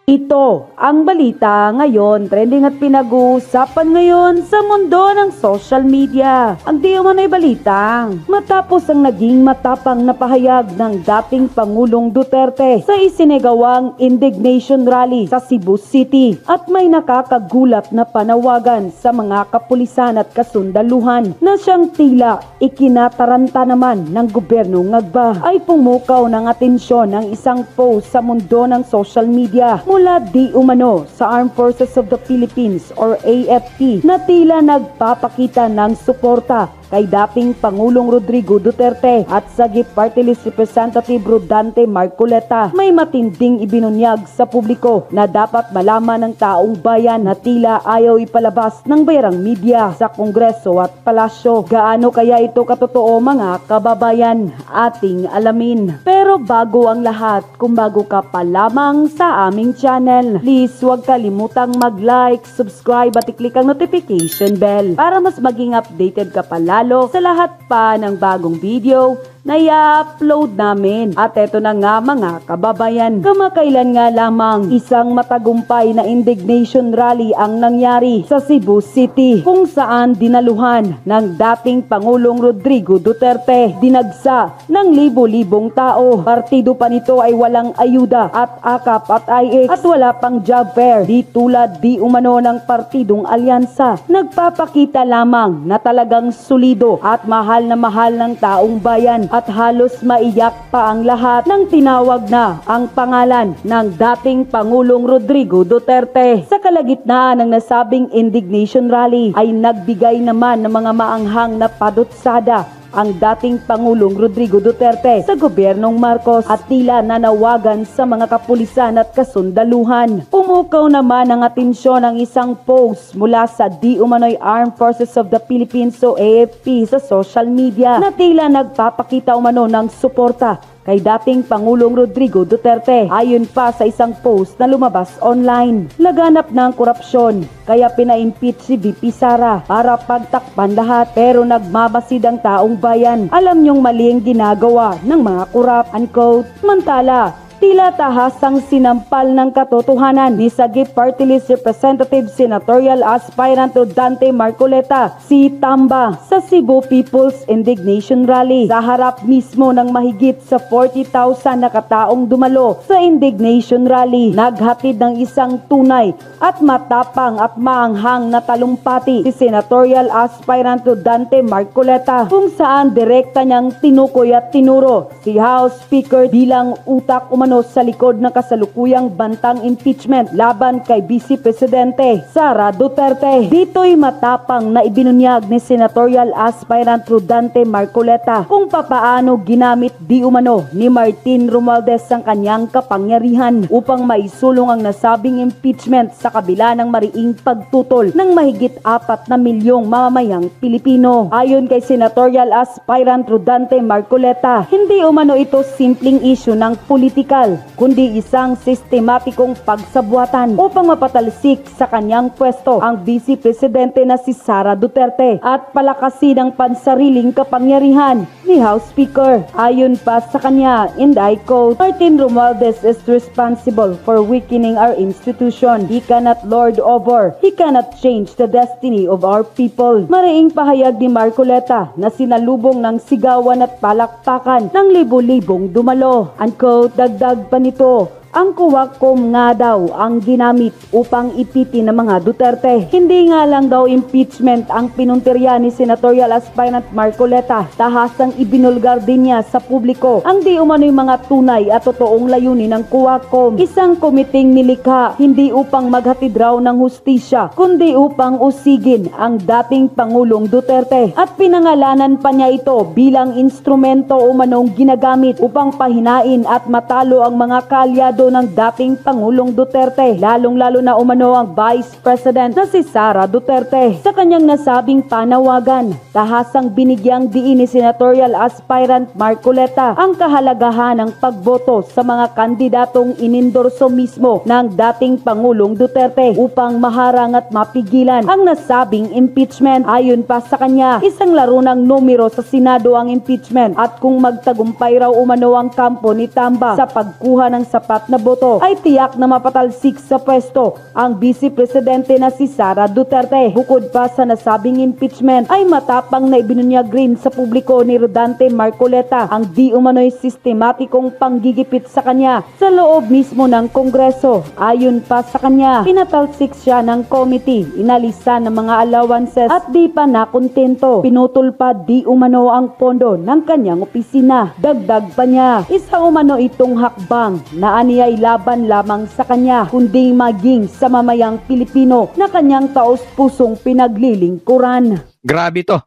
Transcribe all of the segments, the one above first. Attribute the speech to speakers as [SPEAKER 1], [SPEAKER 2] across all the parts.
[SPEAKER 1] Ito ang balita ngayon, trending at pinag-uusapan ngayon sa mundo ng social media. Ang di umano'y balita matapos ang naging matapang na pahayag ng dating Pangulong Duterte sa isinagawang indignation rally sa Cebu City at may nakakagulat na panawagan sa mga kapulisan at kasundaluhan na siyang tila ikinataranta naman ng gobyerno ngagba ay pumukaw ng atensyon ng isang post sa mundo ng social media mula di umano sa Armed Forces of the Philippines or AFP na tila nagpapakita ng suporta kay dating Pangulong Rodrigo Duterte at Sagip Party List Representative Rodante Marcoleta. May matinding ibinunyag sa publiko na dapat malaman ng taong bayan na tila ayaw ipalabas ng bayarang media sa Kongreso at Palasyo. Gaano kaya ito katotoo mga kababayan? Ating alamin. Pero bago ang lahat, kung bago ka pa lamang sa aming channel, please huwag kalimutang mag-like, subscribe at i-click ang notification bell para mas maging updated ka pa lalo sa lahat pa ng bagong video na i-upload namin. At eto na nga mga kababayan, kamakailan nga lamang isang matagumpay na indignation rally ang nangyari sa Cebu City kung saan dinaluhan ng dating Pangulong Rodrigo Duterte. Dinagsa ng libo-libong tao. Partido pa nito ay walang ayuda at AKAP at IX at wala pang job fair. Di tulad di umano ng partidong alyansa. Nagpapakita lamang na talagang solido at mahal na mahal ng taong bayan at halos maiyak pa ang lahat nang tinawag na ang pangalan ng dating Pangulong Rodrigo Duterte. Sa kalagitnaan ng nasabing indignation rally ay nagbigay naman ng mga maanghang na padutsada ang dating Pangulong Rodrigo Duterte sa gobyernong Marcos at tila nanawagan sa mga kapulisan at kasundaluhan. Pumukaw naman ang atensyon ng isang post mula sa di umano'y Armed Forces of the Philippines o AFP sa social media na tila nagpapakita umano ng suporta kay dating Pangulong Rodrigo Duterte. Ayon pa sa isang post na lumabas online, laganap ng korupsyon kaya pina-impeach si VP Sara para pagtakpan lahat pero nagmabasid ang taong bayan. Alam niyong mali ang ginagawa ng mga kurap, unquote. Mantala, tila tahasang sinampal ng katotohanan ni Sagip Party List Representative Senatorial Aspirant Rodante Marcoleta si Tamba sa Cebu People's Indignation Rally sa harap mismo ng mahigit sa 40,000 na kataong dumalo sa Indignation Rally. Naghatid ng isang tunay at matapang at maanghang na talumpati si Senatorial Aspirant Rodante Marcoleta kung saan direkta niyang tinukoy at tinuro si House Speaker bilang utak umano sa likod ng kasalukuyang bantang impeachment laban kay Vice Presidente Sara Duterte. Dito'y matapang na ibinunyag ni Senatorial Aspirant Rodante Marcoleta kung papaano ginamit di umano ni Martin Romualdez ang kanyang kapangyarihan upang maisulong ang nasabing impeachment sa kabila ng mariing pagtutol ng mahigit 4 na milyong mamamayang Pilipino. Ayon kay Senatorial Aspirant Rodante Marcoleta, hindi umano ito simpleng issue ng politikal kundi isang sistematikong pagsabuatan upang mapatalsik sa kanyang pwesto ang Vice Presidente na si Sara Duterte at palakasin ang pansariling kapangyarihan ni House Speaker. Ayon pa sa kanya, and I quote, Martin Romualdez is responsible for weakening our institution. He cannot lord over. He cannot change the destiny of our people. Mariing pahayag ni Marcoleta na sinalubong ng sigawan at palakpakan ng libo-libong dumalo. Unquote, dagdag pa nito, ang kuwakom nga daw ang ginamit upang ipitin ng mga Duterte. Hindi nga lang daw impeachment ang pinuntirya ni Senatorial Aspirant Marcoleta. Tahasang ibinulgar din niya sa publiko ang di umano'y mga tunay at totoong layunin ng kuwakom. Isang komiting nilikha hindi upang maghatid raw ng hustisya kundi upang usigin ang dating Pangulong Duterte at pinangalanan pa niya ito bilang instrumento umanong ginagamit upang pahinain at matalo ang mga kalyado ng dating Pangulong Duterte, lalong-lalo na umano ang Vice President na si Sara Duterte. Sa kanyang nasabing panawagan, tahasang binigyang diin ni Senatorial Aspirant Marcoleta ang kahalagahan ng pagboto sa mga kandidatong inendorso mismo ng dating Pangulong Duterte upang maharang at mapigilan ang nasabing impeachment. Ayon pa sa kanya, isang laro ng numero sa Senado ang impeachment at kung magtagumpay raw umano ang kampo ni Tamba sa pagkuha ng sapat sapat na boto ay tiyak na mapatalsik sa pwesto ang Vice Presidente na si Sara Duterte. Bukod pa sa nasabing impeachment ay matapang na ibinunyag rin sa publiko ni Rodante Marcoleta ang di umano'y sistematikong panggigipit sa kanya sa loob mismo ng Kongreso. Ayon pa sa kanya, pinatalsik siya ng committee, inalisan ng mga allowances at di pa nakontento. Pinutol pa di umano ang pondo ng kanyang opisina. Dagdag pa niya, isa umano itong hakbang na aniyay laban lamang sa kanya kundi maging sa mamayang Pilipino na kanyang taos-pusong pinaglilingkuran.
[SPEAKER 2] Grabe to.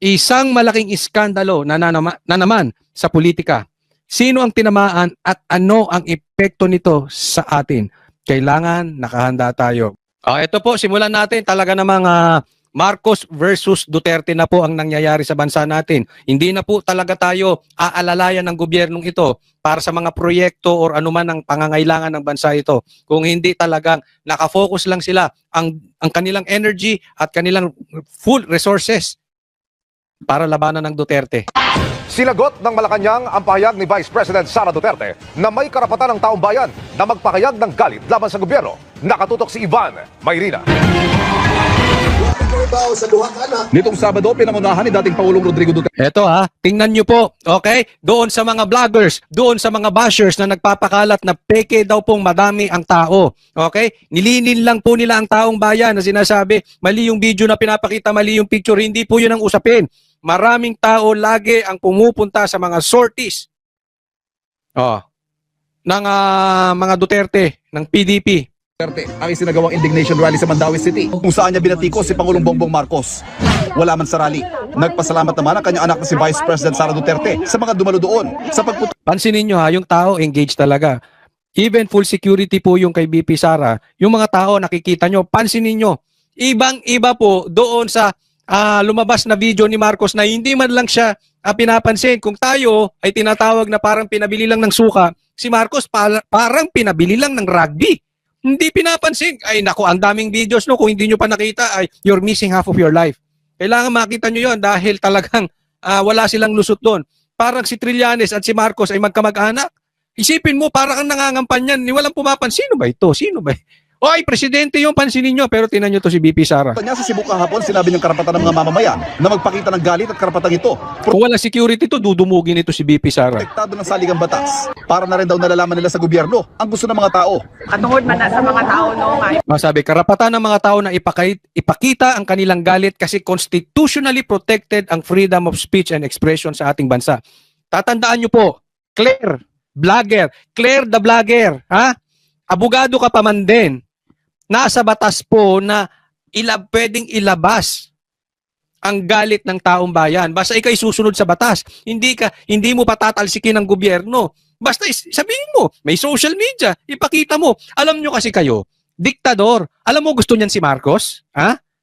[SPEAKER 2] Isang malaking iskandalo na naman sa politika. Sino ang tinamaan at ano ang epekto nito sa atin? Kailangan nakahanda tayo. Ito po, simulan natin. Talaga namang Marcos versus Duterte na po ang nangyayari sa bansa natin. Hindi na po talaga tayo aalalayan ng gobyernong ito para sa mga proyekto or anuman ang pangangailangan ng bansa ito. Kung hindi talagang nakafocus lang sila ang kanilang energy at kanilang full resources para labanan ng Duterte.
[SPEAKER 3] Sinagot ng Malacanang ang pahayag ni Vice President Sara Duterte na may karapatan ng taong bayan na magpahayag ng galit laban sa gobyerno. Nakatutok si Ivan Mayrina.
[SPEAKER 4] Nitong Sabado, pinangunahan ni dating Pangulong Rodrigo Duterte.
[SPEAKER 2] Eto tingnan nyo po, okay? Doon sa mga vloggers, doon sa mga bashers na nagpapakalat na peke daw pong madami ang tao. Okay? Nilinin lang po nila ang taong bayan na sinasabi, mali yung video na pinapakita, mali yung picture, hindi po yun ang usapin. Maraming tao lagi ang pumupunta sa mga sorties ng mga Duterte, ng PDP.
[SPEAKER 4] Ang isinagawang indignation rally sa Mandaue City kung saan niya binatiko si Pangulong Bongbong Marcos. Wala man sa rally. Nagpasalamat naman ang kanyang anak na si Vice President Sara Duterte sa mga dumalo doon sa pagputo.
[SPEAKER 2] Pansinin nyo yung tao engaged talaga. Even full security po yung kay BP Sara. Yung mga tao nakikita nyo, pansinin nyo. Ibang-iba po doon sa lumabas na video ni Marcos na hindi man lang siya pinapansin. Kung tayo ay tinatawag na parang pinabili lang ng suka, si Marcos parang pinabili lang ng rugby. Hindi pinapansin. Ay naku, ang daming videos no. Kung hindi nyo pa nakita, ay you're missing half of your life. Kailangan makita nyo yon dahil talagang wala silang lusot doon. Parang si Trillanes at si Marcos ay magkamag-anak. Isipin mo, parang kang nangangampanyan. Walang pumapansin. Sino ba ito? Sino ba? Oy, presidente yung pansinin nyo. Pero tinan nyo to si BP Sara.
[SPEAKER 4] Niya sa Cebu kahapon, sinabi niyang karapatan ng mga mamamayan na magpakita ng galit at karapatan ito.
[SPEAKER 2] Kung walang security to, dudumugin ito si BP Sara.
[SPEAKER 4] Protektado ng saligang batas. Para na rin daw nalalaman nila sa gobyerno ang gusto ng mga tao.
[SPEAKER 5] Katungod man na sa mga tao, no?
[SPEAKER 2] Masabi, karapatan ng mga tao na ipakita ang kanilang galit kasi constitutionally protected ang freedom of speech and expression sa ating bansa. Tatandaan nyo po, Claire, vlogger, Claire the vlogger, abogado ka pa man din. Nasa batas po na pwedeng ilabas ang galit ng taong bayan. Basta ikay susunod sa batas. Hindi mo patatalsikin ng gobyerno. Basta sabihin mo, may social media, ipakita mo. Alam nyo kasi kayo, diktador. Alam mo gusto niyan si Marcos?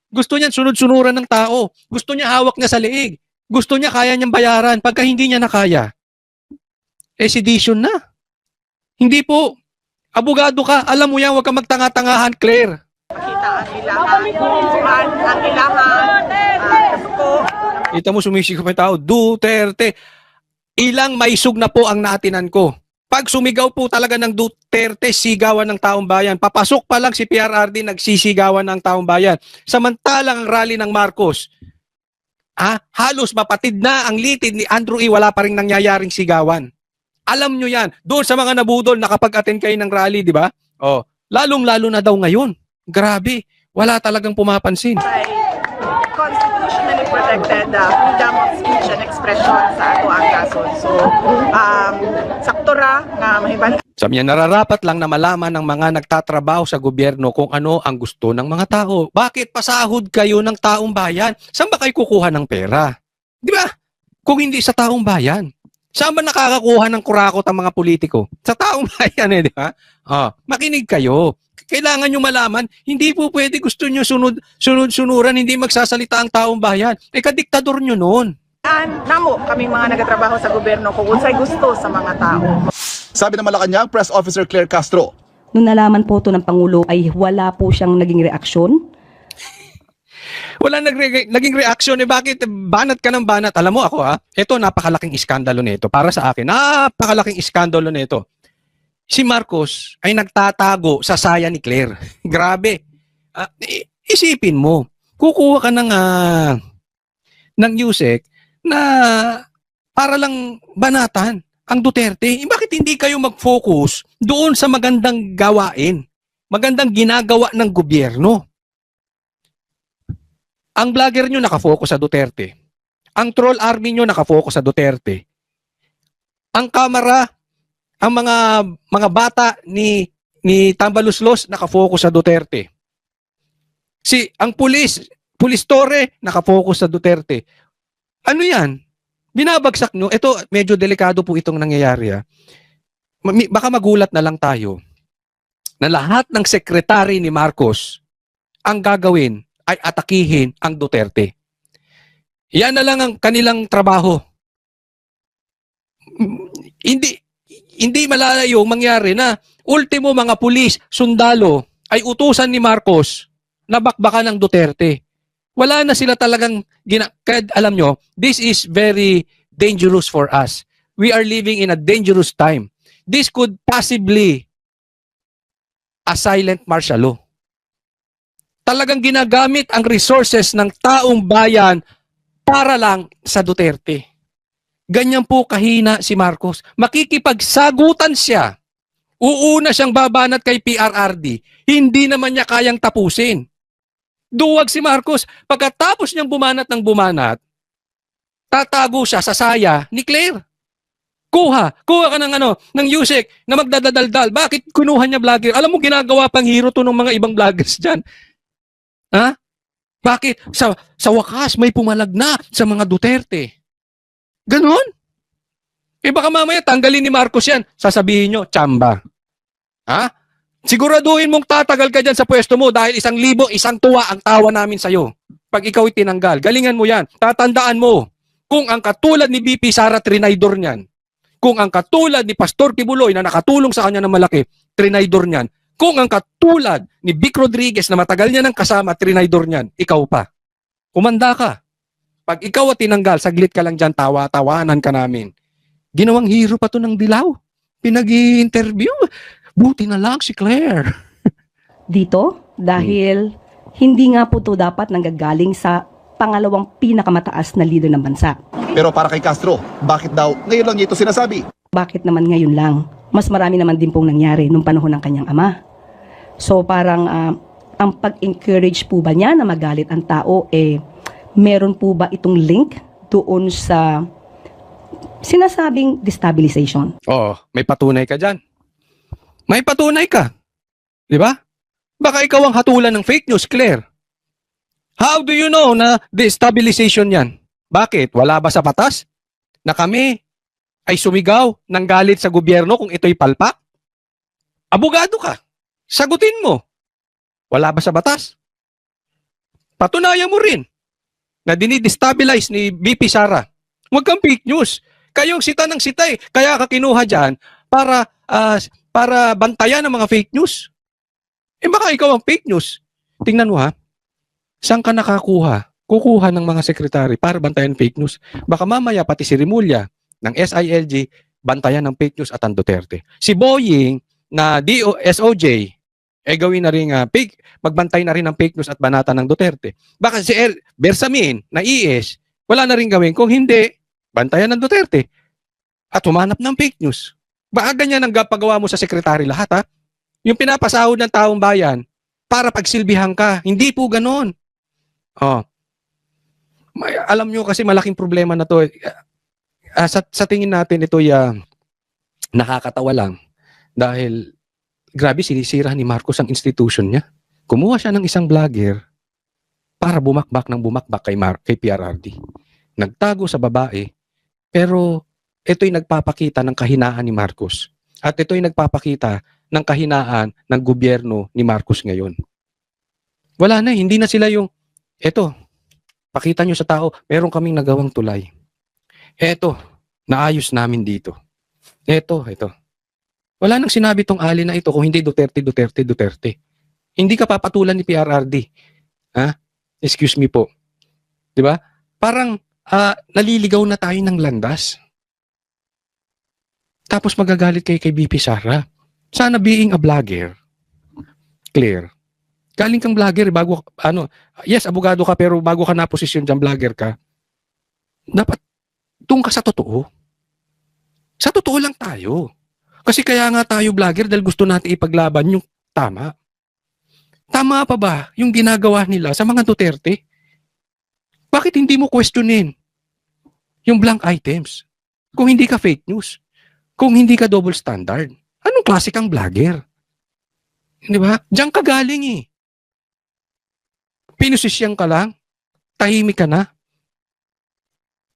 [SPEAKER 2] Gusto niyan sunod-sunuran ng tao. Gusto niya hawak niya sa leeg. Gusto niya kaya niyang bayaran. Pagka hindi niya nakaya, sedition na. Hindi po. Abogado ka, alam mo yan, huwag kang magtanga-tangahan, Claire.
[SPEAKER 5] Makita ang ilahan, ang ilahan, ko.
[SPEAKER 2] Kita mo sumisigap yung tao, Duterte. Ilang maisug na po ang naatinan ko. Pag sumigaw po talaga ng Duterte, sigawan ng taong bayan. Papasok pa lang si PRRD, nagsisigawan ng taong bayan. Samantalang ang rally ng Marcos, halos mapatid na ang litid ni Andrew E. Wala pa rin nangyayaring sigawan. Alam nyo yan. Doon sa mga nabudol, nakapag-attend kayo ng rally, di ba? Lalong-lalo na daw ngayon. Grabe. Wala talagang pumapansin.
[SPEAKER 5] Constitutionally protected freedom of speech and expression sa ato ang kason. So, saktura nga mahibal.
[SPEAKER 2] Sabi niya, nararapat lang na malaman ng mga nagtatrabaho sa gobyerno kung ano ang gusto ng mga tao. Bakit pasahod kayo ng taong bayan? Saan ba kayo kukuha ng pera? Di ba? Kung hindi sa taong bayan. Saan ba nakakakuha ng kurakot ang mga politiko? Sa taong bayan di ba? Makinig kayo. Kailangan nyo malaman, hindi po pwede gusto nyo sunod-sunuran, hindi magsasalita ang taong bayan. Kadiktador nyo noon.
[SPEAKER 5] Namo, kaming mga nagatrabaho sa gobyerno kung unsay gusto sa mga tao.
[SPEAKER 4] Sabi ng Malacanang Press Officer Claire Castro.
[SPEAKER 6] Nung nalaman po ito ng Pangulo ay wala po siyang naging reaksyon.
[SPEAKER 2] Wala naging reaksyon bakit banat ka ng banat? Alam mo ako ito napakalaking iskandalo nito para sa akin. Napakalaking iskandalo nito. si Marcos ay nagtatago sa saya ni Claire. Grabe. Isipin mo, kukuha ka ng USEC na para lang banatan ang Duterte. Bakit hindi kayo mag-focus doon sa magandang gawain, magandang ginagawa ng gobyerno? Ang vlogger nyo nakafocus sa Duterte. Ang troll army nyo nakafocus sa Duterte. Ang kamera, ang mga bata ni Tambaluslos nakafocus sa Duterte. Ang pulis Torre nakafocus sa Duterte. Ano yan? Binabagsak nyo. Ito, medyo delikado po itong nangyayari. Baka magulat na lang tayo na lahat ng sekretary ni Marcos ang gagawin ay atakihin ang Duterte. Yan na lang ang kanilang trabaho. Hindi malalayo mangyari na ultimo mga pulis, sundalo ay utusan ni Marcos na bakbakan ng Duterte. Wala na sila talagang kaya alam nyo, this is very dangerous for us. We are living in a dangerous time. This could possibly a silent martial law. Talagang ginagamit ang resources ng taong bayan para lang sa Duterte. Ganyan po kahina si Marcos. Makikipagsagutan siya. Uuna siyang babanat kay PRRD. Hindi naman niya kayang tapusin. Duwag si Marcos. Pagkatapos niyang bumanat ng bumanat, tatago siya sa saya ni Claire. Kuha ka ng USEC na magdadaldal. Bakit kunuha niya vlogger? Alam mo, ginagawa pang hero to ng mga ibang vloggers dyan. Ha? Bakit? Sa wakas, may pumalag na sa mga Duterte. Ganon? Baka mamaya tanggalin ni Marcos yan. Sasabihin nyo, tsamba. Ha? Siguraduhin mong tatagal ka dyan sa pwesto mo dahil 1,000, 1 tuwa ang tawa namin sa'yo. Pag ikaw itinanggal, galingan mo yan. Tatandaan mo, kung ang katulad ni BP Sara trinaydor niyan, kung ang katulad ni Pastor Kibuloy na nakatulong sa kanya ng malaki, trinaydor niyan, kung ang katulad ni Vic Rodriguez na matagal niya ng kasama, trinaydor niyan, ikaw pa. Umanda ka. Pag ikaw at tinanggal, saglit ka lang dyan, tawa-tawanan ka namin. Ginawang hero pa to ng dilaw. Pinag-i-interview. Buti na lang si Claire.
[SPEAKER 6] Dito, dahil hindi nga po to dapat nanggagaling sa pangalawang pinakamataas na leader ng bansa.
[SPEAKER 4] Pero para kay Castro, bakit daw ngayon lang niya ito sinasabi?
[SPEAKER 6] Bakit naman ngayon lang? Mas marami naman din pong nangyari nung panahon ng kanyang ama. So parang ang pag-encourage po ba niya na magalit ang tao, meron po ba itong link doon sa sinasabing destabilization?
[SPEAKER 2] Oo, may patunay ka dyan. May patunay ka. Di ba? Baka ikaw ang hatulan ng fake news, Claire. How do you know na destabilization yan? Bakit? Wala ba sa batas na kami ay sumigaw ng galit sa gobyerno kung ito'y palpak? Abogado ka. Sagutin mo. Wala ba sa batas? Patunayan mo rin na dinidestabilize ni BP Sara. Huwag kang fake news. Kayong sita ng sita eh. Kaya ka kinuha dyan para bantayan ang mga fake news. Baka ikaw ang fake news. Tingnan mo ha. Saan ka nakakuha? Kukuha ng mga sekretary para bantayan fake news. Baka mamaya pati si Rimulya ng SILG bantayan ng fake news at ang Duterte. Si Boying na SOJ gawin na rin magbantay na rin ng fake news at banata ng Duterte. Baka si Bersamin na IS wala na rin gawin kung hindi bantayan ng Duterte at humanap ng fake news. Baka ganyan ang pagawa mo sa sekretary lahat ha? Yung pinapasahod ng taong bayan para pagsilbihan ka. Hindi po ganon. Alam nyo kasi malaking problema na to. Sa tingin natin ito nakakatawa lang dahil grabe sinisira ni Marcos ang institution niya. Kumuha siya ng isang vlogger para bumakbak kay PRRD. Nagtago sa babae pero ito'y nagpapakita ng kahinaan ni Marcos. At ito'y nagpapakita ng kahinaan ng gobyerno ni Marcos ngayon. Wala na, hindi na sila pakita nyo sa tao, meron kaming nagawang tulay. Eto, naayos namin dito. Eto. Wala nang sinabi tong ali na ito kung hindi Duterte. Hindi ka papatulan ni PRRD. Ha? Excuse me po. 'Di ba? Parang naliligaw na tayo ng landas. Tapos magagalit kay BP Sara. Sana being a vlogger, Claire, galing kang vlogger, bago, yes, abogado ka, pero bago ka na posisyon dyan, vlogger ka, dapat doon ka sa totoo. Sa totoo lang tayo. Kasi kaya nga tayo vlogger dahil gusto natin ipaglaban yung tama. Tama pa ba yung ginagawa nila sa mga Duterte? Bakit hindi mo questionin yung blank items? Kung hindi ka fake news, kung hindi ka double standard, anong klase kang vlogger? Di ba? Diyan ka galing eh. Pinusisyang ka lang, tahimik ka na.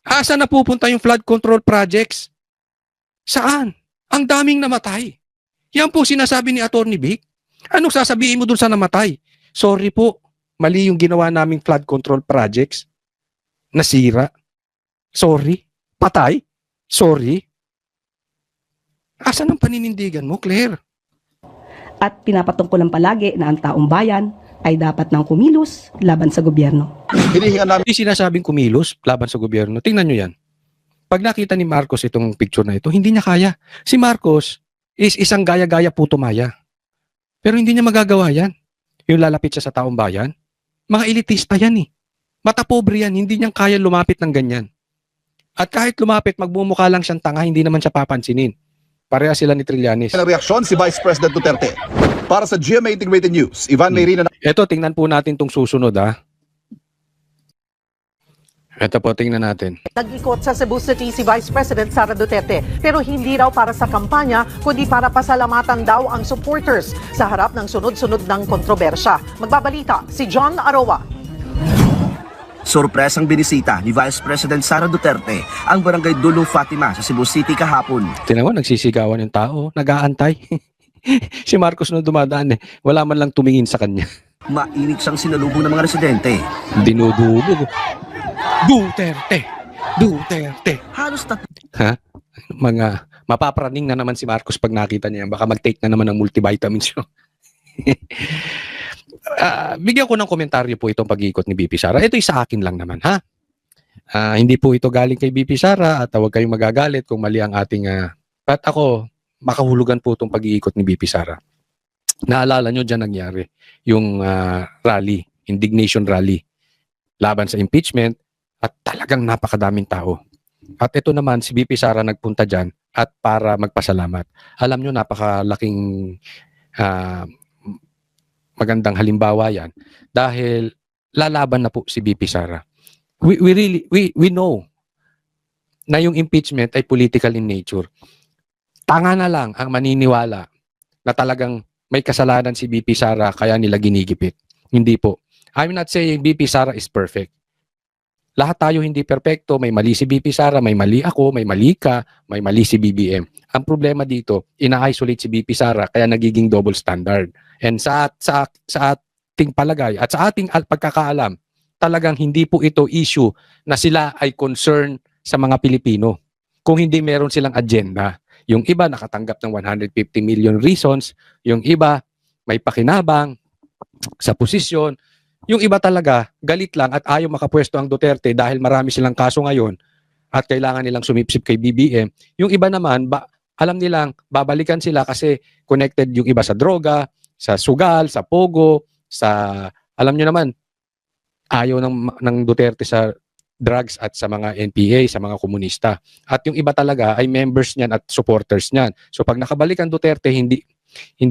[SPEAKER 2] Asa na pupunta yung flood control projects? Saan? Ang daming namatay. Yan po sinasabi ni Attorney Vic. Anong sasabihin mo dun sa namatay? Sorry po, mali yung ginawa naming flood control projects. Nasira. Sorry. Patay. Sorry. Asan ang paninindigan mo, Claire?
[SPEAKER 6] At pinapatungkulan palagi na ang taong bayan ay dapat nang kumilos laban sa gobyerno.
[SPEAKER 4] Hinihingan namin
[SPEAKER 2] Hindi sinasabing kumilos laban sa gobyerno. Tingnan nyo yan. Pag nakita ni Marcos itong picture na ito, hindi niya kaya. Si Marcos is isang gaya-gaya puto maya. Pero hindi niya magagawa yan. Yung lalapit siya sa taong bayan. Mga elitista yan eh. Mata pobre yan. Hindi niya kaya lumapit ng ganyan. At kahit lumapit, magmumukha lang siyang tanga, hindi naman siya papansinin. Pareha sila ni Trillanes.
[SPEAKER 4] na reaksyon si Vice President Duterte. Para sa GMA Integrated News, Ivan Mayrina.
[SPEAKER 2] Ito, tingnan po natin tong susunod ha. Ito po, tingnan natin.
[SPEAKER 7] Nag-ikot sa Cebu City si Vice President Sara Duterte pero hindi raw para sa kampanya kundi para pasalamatan daw ang supporters sa harap ng sunod-sunod ng kontrobersya. Magbabalita si John Aroa.
[SPEAKER 8] Sorpresang binisita ni Vice President Sara Duterte ang barangay Dulong Fatima sa Cebu City kahapon.
[SPEAKER 2] Tingnan mo, nagsisigawan yung tao, nag-aantay. Si Marcos nung dumadaan wala man lang tumingin sa kanya.
[SPEAKER 8] Mainit siyang sinalubong ng mga residente.
[SPEAKER 2] Dinudubog. Duterte! Duterte!
[SPEAKER 8] Halos
[SPEAKER 2] Ha? Mga mapapraning na naman si Marcos pag nakita niya. Baka mag-take na naman ng multivitamins yun. Bigyan ko ng komentaryo po itong pag-iikot ni BP Sara. Ito sa akin lang naman, ha? Hindi po ito galing kay BP Sara at huwag kayong magagalit kung mali ang ating... But ako, makahulugan po itong pag-iikot ni BP Sara. Naalala nyo dyan nangyari yung rally, indignation rally, laban sa impeachment at talagang napakadaming tao. At ito naman, si BP Sara nagpunta dyan at para magpasalamat. Alam nyo, napakalaking magandang halimbawa yan dahil lalaban na po si BP Sara. We know na yung impeachment ay political in nature. Tanga na lang ang maniniwala na talagang may kasalanan si BP Sara kaya nila ginigipit. Hindi po. I'm not saying BP Sara is perfect. Lahat tayo hindi perpekto. May mali si BP Sara, may mali ako, may mali ka, may mali si BBM. Ang problema dito, ina-isolate si BP Sara kaya nagiging double standard. And sa ating palagay at sa ating pagkakaalam, talagang hindi po ito issue na sila ay concern sa mga Pilipino. Kung hindi meron silang agenda. Yung iba nakatanggap ng 150 million reasons, yung iba may pakinabang sa posisyon, yung iba talaga galit lang at ayaw makapwesto ang Duterte dahil marami silang kaso ngayon at kailangan nilang sumipsip kay BBM. Yung iba naman, alam nilang babalikan sila kasi connected yung iba sa droga, sa sugal, sa pogo, sa alam nyo naman, ayaw ng Duterte sa drugs at sa mga NPA, sa mga komunista. At yung iba talaga ay members niyan at supporters niyan. So pag nakabalik ang Duterte, hindi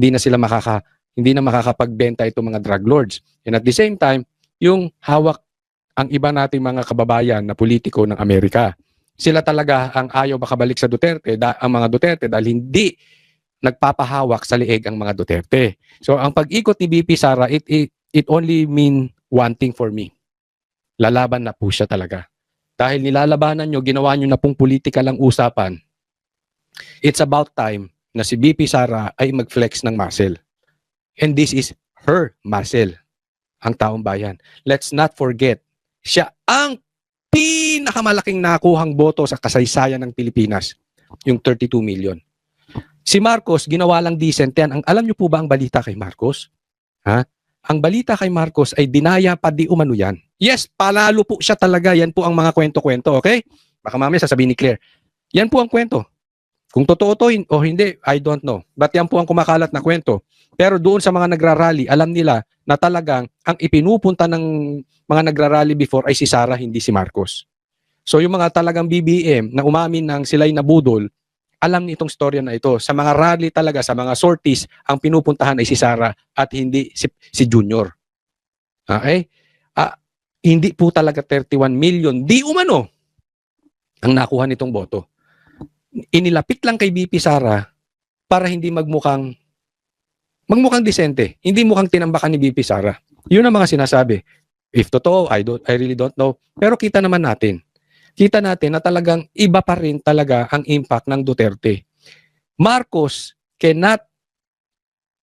[SPEAKER 2] na makakapagbenta itong mga drug lords. And at the same time, yung hawak ang iba nating mga kababayan na politiko ng Amerika. Sila talaga ang ayaw makabalik sa Duterte, ang mga Duterte dahil hindi nagpapahawak sa lieg ang mga Duterte. So ang pag-ikot ni BP Sara, it only mean one thing for me. Lalaban na po siya talaga. Dahil nilalabanan nyo, ginawa nyo na pong politika lang usapan. It's about time na si BP Sara ay mag-flex ng muscle. And this is her muscle, ang taong bayan. Let's not forget, siya ang pinakamalaking nakuhang boto sa kasaysayan ng Pilipinas, yung 32 million. Si Marcos, ginawa lang decent yan. Alam nyo po ba ang balita kay Marcos? Ha? Ang balita kay Marcos ay dinaya pa di umano yan. Yes, palalo po siya talaga. Yan po ang mga kwento-kwento, okay? Baka mamaya sasabihin ni Claire. Yan po ang kwento. Kung totoo to o hindi, I don't know. But yan po ang kumakalat na kwento. Pero doon sa mga nagrarally, alam nila na talagang ang ipinupunta ng mga nagrarally before ay si Sara, hindi si Marcos. So yung mga talagang BBM na umamin ng sila'y nabudol, alam nitong storya na ito. Sa mga rally talaga, sa mga sorties, ang pinupuntahan ay si Sara at hindi si Junior. Okay? Hindi po talaga 31 million. Di umano ang nakuha nitong boto. Inilapit lang kay BP Sara para hindi magmukhang disente. Hindi mukhang tinambakan ni BP Sara. Yun ang mga sinasabi. If totoo, I really don't know. Pero kita naman natin. Kita natin na talagang iba pa rin talaga ang impact ng Duterte. Marcos cannot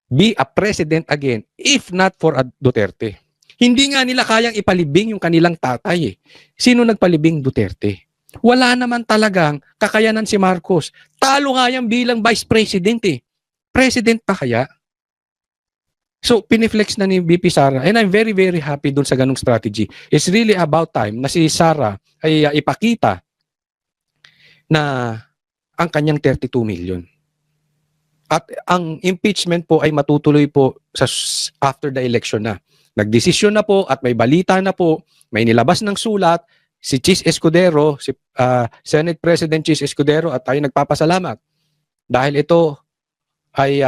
[SPEAKER 2] be a president again if not for a Duterte. Hindi nga nila kayang ipalibing yung kanilang tatay. Sino nagpalibing? Duterte. Wala naman talagang kakayanan si Marcos. Talo nga yan bilang vice president eh. President pa kaya? So, piniflex na ni BP Sara and I'm very, very happy dun sa ganung strategy. It's really about time na si Sara ay ipakita na ang kanyang 32 million. At ang impeachment po ay matutuloy po after the election na. Nagdesisyon na po at may balita na po, may nilabas ng sulat, si Chis Escudero, si Senate President Chis Escudero at tayo nagpapasalamat. Dahil ito ay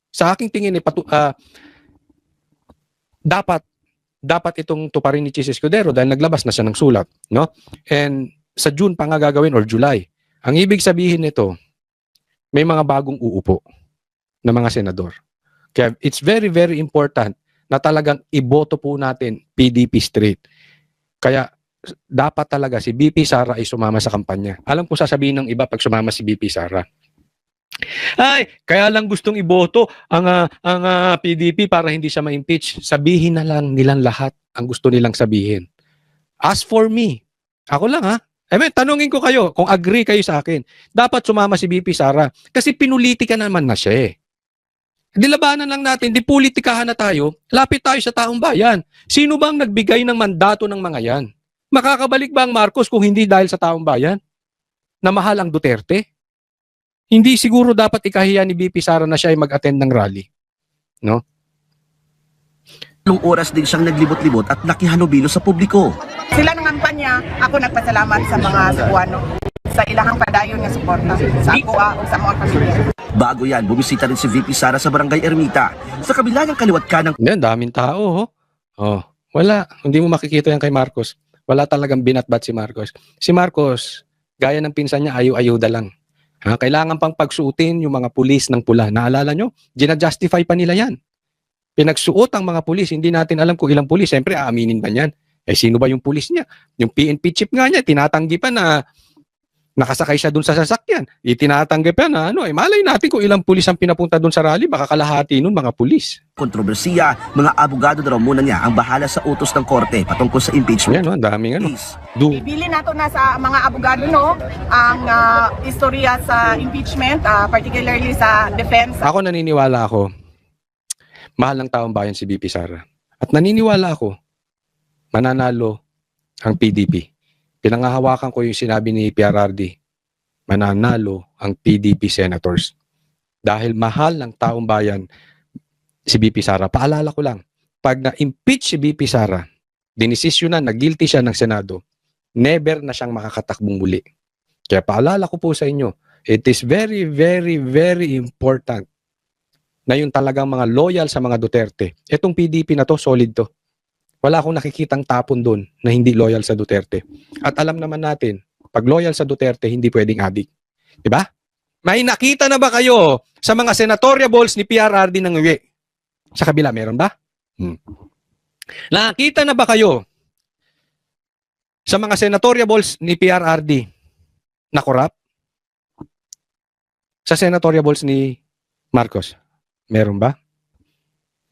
[SPEAKER 2] sa aking tingin dapat itong tuparin ni Chis Escudero dahil naglabas na siya ng sulat, no? And sa June pa nga gagawin or July. Ang ibig sabihin nito, may mga bagong uupo na mga senador. Kaya it's very, very important na talagang iboto po natin PDP straight. Kaya dapat talaga si BP Sara ay sumama sa kampanya. Alam ko sasabihin ng iba pag sumama si BP Sara. Ay, kaya lang gustong iboto ang PDP para hindi siya ma-impeach. Sabihin na lang nilang lahat ang gusto nilang sabihin. As for me, ako lang tanungin ko kayo kung agree kayo sa akin. Dapat sumama si BP Sara kasi pinulitika naman na siya eh. Dilabanan lang natin, di politikahan na tayo, lapit tayo sa taong bayan. Sino bang nagbigay ng mandato ng mga yan? Makakabalik ba ang Marcos kung hindi dahil sa taong bayan? Na mahal ang Duterte? Hindi siguro dapat ikahiya ni BP Sara na siya ay mag-attend ng rally. No?
[SPEAKER 8] Ilang oras din siyang naglibot-libot at nakihalubilo sa publiko.
[SPEAKER 5] Sila ng kampanya, ako nagpasalamat sa mga Cebuano sa ilahang padayon nga suporta sa ako o sa mga pamilya.
[SPEAKER 8] Bago yan, bumisita rin si VP Sara sa Barangay Ermita. Sa kabila ng kaliwat kanang
[SPEAKER 2] Hindi, daming tao. Wala. Hindi mo makikita yan kay Marcos. Wala talagang binatbat si Marcos. Si Marcos, gaya ng pinsan niya, ayaw-ayuda lang. Kailangan pang pagsuotin yung mga pulis ng pula. Naalala nyo? Gina-justify pa nila yan. Pinagsuot ang mga pulis. Hindi natin alam kung ilang pulis. Siyempre, aaminin ba niyan? Sino ba yung pulis niya? Yung PNP chief nga niya, tinatanggi pa na nakasakay siya dun sa sasakyan. Itinatanggi pa na malay natin kung ilang pulis ang pinapunta dun sa rally. Baka kalahati nun mga pulis.
[SPEAKER 8] kontrobersiya, mga abogado na raw muna niya ang bahala sa utos ng korte patungkol sa impeachment.
[SPEAKER 2] Yan, ang daming
[SPEAKER 5] Ibili nato na sa mga abogado ang istorya sa impeachment, particularly sa defense.
[SPEAKER 2] Ako naniniwala ako, mahal ng taong bayan si BP Sara. At naniniwala ako, mananalo ang PDP. Pinangahawakan ko yung sinabi ni PRRD, mananalo ang PDP senators. Dahil mahal ng taong bayan si BP Sara. Paalala ko lang, pag na-impeach si BP Sara, dinesisyonan na guilty siya ng Senado, never na siyang makakatakbong muli. Kaya paalala ko po sa inyo, it is very, very, very important na yung talagang mga loyal sa mga Duterte. Itong PDP na to, solid to. Wala akong nakikitang tapon doon na hindi loyal sa Duterte. At alam naman natin, pag loyal sa Duterte, hindi pwedeng adik. Diba? May nakita na ba kayo sa mga senatorial balls ni PRRD ng uwi? Sa kabila, meron ba? Nakita na ba kayo sa mga senatorial balls ni PRRD na korap? Sa senatorial balls ni Marcos, meron ba?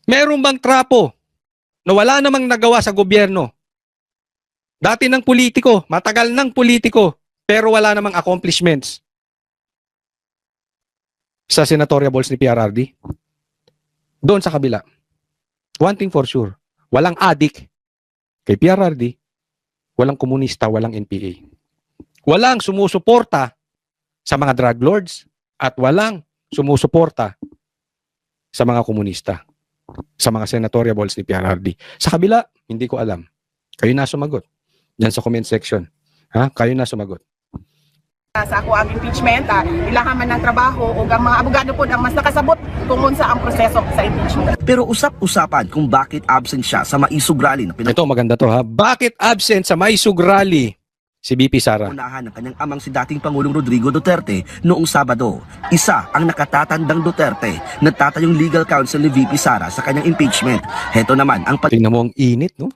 [SPEAKER 2] Meron bang trapo na wala namang nagawa sa gobyerno? Dati ng politiko, matagal ng politiko, pero wala namang accomplishments sa senatorial balls ni PRRD. Doon sa kabila, one thing for sure, walang adik kay PRRD, walang komunista, walang NPA. Walang sumusuporta sa mga drug lords at walang sumusuporta sa mga komunista, sa mga senatorial balls ni PRRD. Sa kabila, hindi ko alam. Kayo na sumagot. Diyan sa comment section. Ha? Kayo na sumagot.
[SPEAKER 5] Sa ako ang impeachment, ilahaman ng trabaho o ang mga abogado po ang mas nakasabot kung unsa ang proseso sa impeachment.
[SPEAKER 8] Pero usap-usapan kung bakit absent siya sa maisog rally na
[SPEAKER 2] Ito, maganda to ha. Bakit absent sa Maisog Rally si BP Sara?
[SPEAKER 8] pinangunahan ng kanyang amang si dating Pangulong Rodrigo Duterte noong Sabado. Isa ang nakatatandang Duterte na tatayong legal counsel ni VP Sara sa kanyang impeachment. Heto naman ang
[SPEAKER 2] Tingnan mo ang init, no?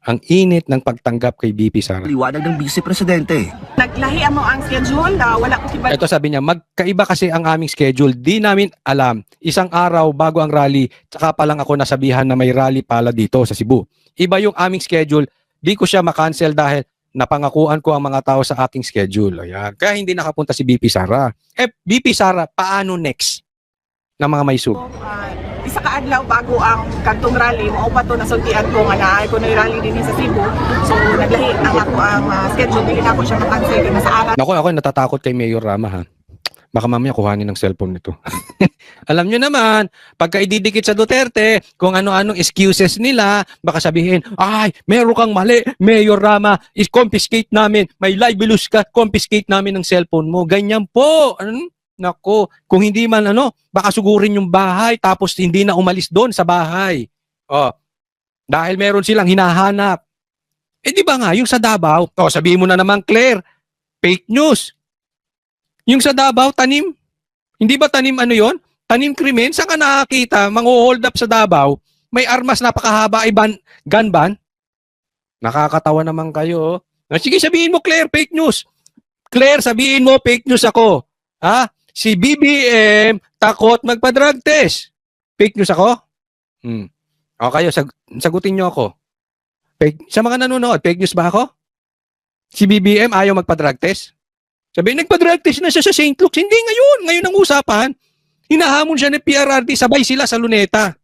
[SPEAKER 2] Ang init ng pagtanggap kay BP Sara.
[SPEAKER 8] paliwanag ng Vice Presidente.
[SPEAKER 5] Naglahi mo ang schedule, wala ko kiba.
[SPEAKER 2] Ito sabi niya, magkaiba kasi ang aming schedule. Di namin alam. Isang araw bago ang rally, tsaka pa lang ako nasabihan na may rally pala dito sa Cebu. Iba yung aming schedule. Di ko siya makancel dahil napangakuan ko ang mga tao sa aking schedule. Ayan. Kaya hindi nakapunta si BP Sara. BP Sara, paano next ng mga Maisog?
[SPEAKER 5] Isa ka adlaw bago ang kantong rally, mao pa to nasultian ko nga naay ko na rally din sa Cebu. So naglahi ang ako ang schedule, dili na ako siya makancel na sa araw.
[SPEAKER 2] Ako natatakot kay Mayor Rama ha. Baka mamaya kuhanin ng cellphone nito. Alam nyo naman, pagka ididikit sa Duterte, kung ano-anong excuses nila, baka sabihin, ay, meron kang mali, Mayor Rama, is-confiscate namin, may libelous ka, confiscate namin ng cellphone mo. Ganyan po. Nako, kung hindi man baka sugurin yung bahay tapos hindi na umalis doon sa bahay. Dahil meron silang hinahanap. Di ba nga, yung sa Davao, sabihin mo na naman, Claire, fake news. Yung sa Davao, tanim. Hindi ba tanim yon? Tanim krimen? Saan ka nakakita? Mang-hold up sa Davao, may armas napakahaba ay gun ban? Nakakatawa naman kayo. Sige, sabihin mo, Claire, fake news. Claire, sabihin mo, fake news ako. Ha? Si BBM takot magpa-drug test. Fake news ako? O kayo, sagutin nyo ako. Sa mga nanonood, fake news ba ako? Si BBM ayaw magpa-drug test? Sabi, nagpa-drug test na siya sa St. Luke's. Hindi ngayon. Ngayon ang usapan. Hinahamon siya ng PRRD, sabay sila sa Luneta.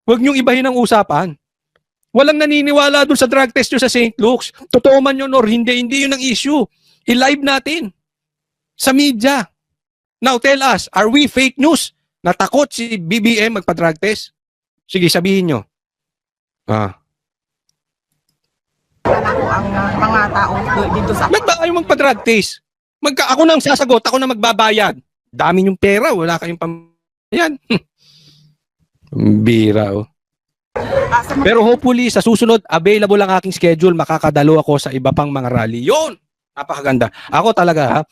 [SPEAKER 2] Huwag niyong ibahin ang usapan. Walang naniniwala dun sa drug test nyo sa St. Luke's. Totoo man yun or hindi yun ang issue. I-live natin sa media. Now tell us, are we fake news? Natakot si BBM magpa-drug test? Sige, sabihin nyo.
[SPEAKER 5] Ako ang mga tao dito sa
[SPEAKER 2] Ba't ba kayo magpa-drug test? Ako na ang sasagot, ako na magbabayad. Dami yung pera, wala kayong yan. Bira, Pero hopefully, sa susunod, available ang aking schedule, makakadalo ako sa iba pang mga rally. Yun! Napakaganda. Ako talaga,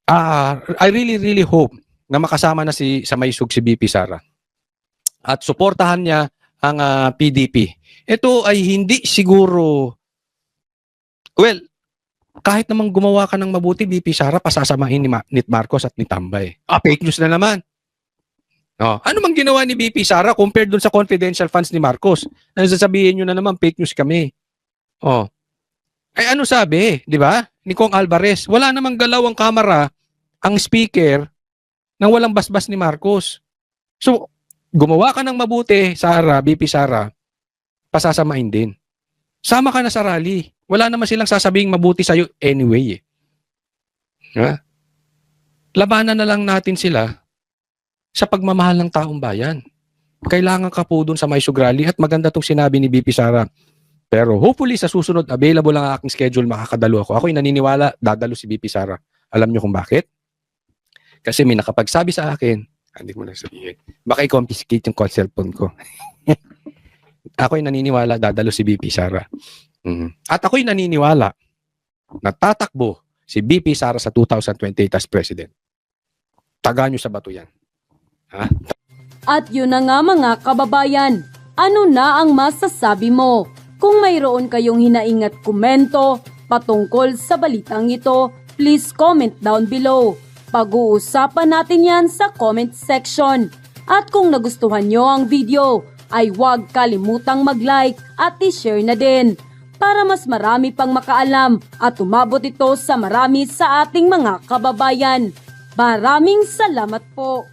[SPEAKER 2] I really hope na makasama na sa Maisog si BP Sara. At suportahan niya ang PDP. Ito ay hindi siguro, well, kahit namang gumawa ka ng mabuti, BP Sara, pasasamahin ni Marcos at ni Tambay. Fake news na naman. Ano mang ginawa ni BP Sara compared dun sa confidential funds ni Marcos? Ano sasabihin nyo na naman, fake news kami. Ay ano sabi, di ba? Ni Kong Alvarez, wala namang galaw ang kamera, ang speaker, nang walang basbas ni Marcos. So, gumawa ka ng mabuti, Sara, BP Sara, pasasamain din. Sama ka na sa rally. Wala naman silang sasabing mabuti sa'yo anyway. Labanan na lang natin sila sa pagmamahal ng taong bayan. Kailangan ka po dun sa Maisog Rally at maganda tong sinabi ni BP Sara. Pero hopefully sa susunod, available lang ang aking schedule, makakadalo ako. Ako'y naniniwala, dadalo si BP Sara. Alam niyo kung bakit? Kasi may nakapagsabi sa akin, hindi mo na sabihin, baka i-confiscate yung cellphone ko. Ako'y naniniwala, dadalo si BP Sara. At ako'y naniniwala na tatakbo si BP Sara sa 2028 as President. Taga nyo sa bato yan.
[SPEAKER 9] At yun na nga mga kababayan, ano na ang masasabi mo? Kung mayroon kayong hinaing at komento patungkol sa balitang ito, please comment down below. Pag-uusapan natin yan sa comment section. At kung nagustuhan nyo ang video, ay huwag kalimutang mag-like at i-share na din para mas marami pang makaalam at umabot ito sa marami sa ating mga kababayan. Maraming salamat po!